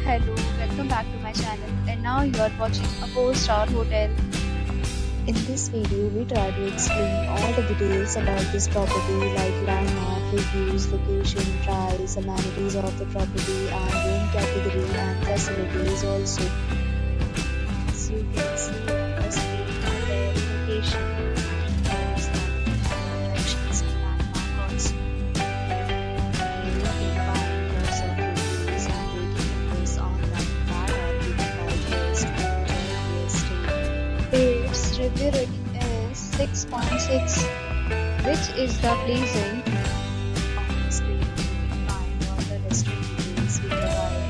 Hello, welcome back to my channel, and now you are watching a 4-star hotel. In this video, we try to explain all the details about this property like landmark, reviews, location, price, amenities of the property and room category and facilities also. As you can see on the screen, hotel location and attractions and landmark also. You can find lots of reviews and rating numbers online that are given by guests to enjoy their stay. Its review rating is 6.6, which is the pleasing. On the screen, you can find all the restaurant details we provide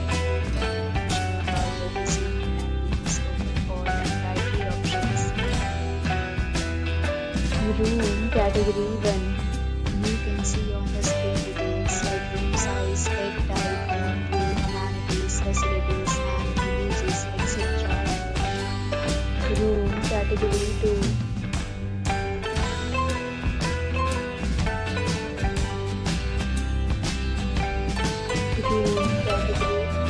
information about the cuisine and is open for variety options. Room category 1. You can see on the screen details like room size, bed type, room view, amenities, facilities and images, etc. Room category 2. Room category 3.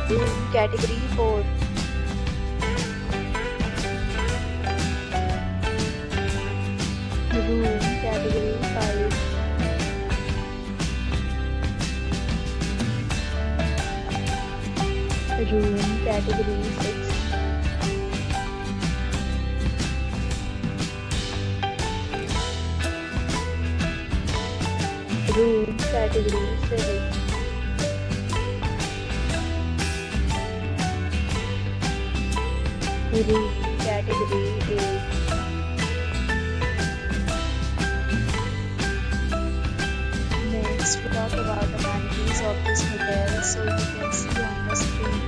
Room category 4. Room category 5. Room category 6. Room category 7. Room category 8. Next, we talk about amenities of this hotel. So you can see on the screen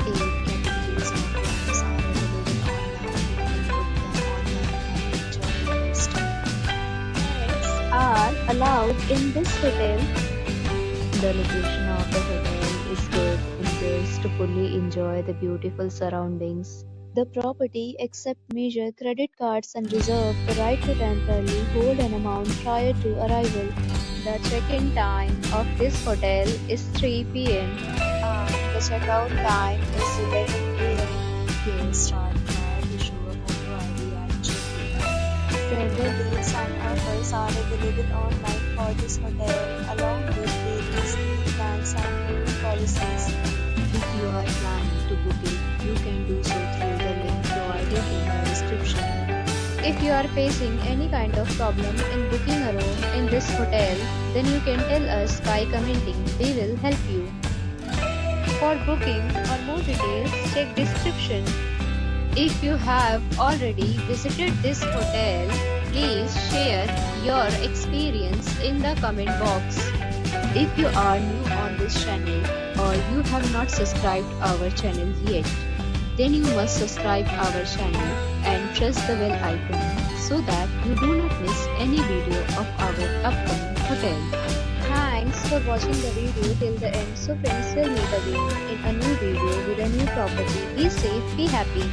8 categories of rooms are available online. You can book them online and enjoy your stay. Pets are allowed in this hotel. The location of the hotel is good and guests to fully enjoy the beautiful surroundings. The property accepts major credit cards and reserves the right to temporarily hold an amount prior to arrival. The check-in time of this hotel is 3 p.m. and the checkout time is 11 a.m. Guests are required to show a photo ID and check-in. Several deals and offers are available online for this hotel, along with various new plans and payment policies. If you are planning to book it, you can do so through the link provided in the description. If you are facing any kind of problem in booking a room in this hotel, then you can tell us by commenting. We will help you. For booking or more details, check description. If you have already visited this hotel, please share your experience in the comment box. If you are new on this channel or you have not subscribed our channel yet, then you must subscribe our channel and press the bell icon so that you do not miss any video of our upcoming hotel. Thanks for watching the video till the end. So friends, will meet again in a new video with a new property. Be safe, be happy.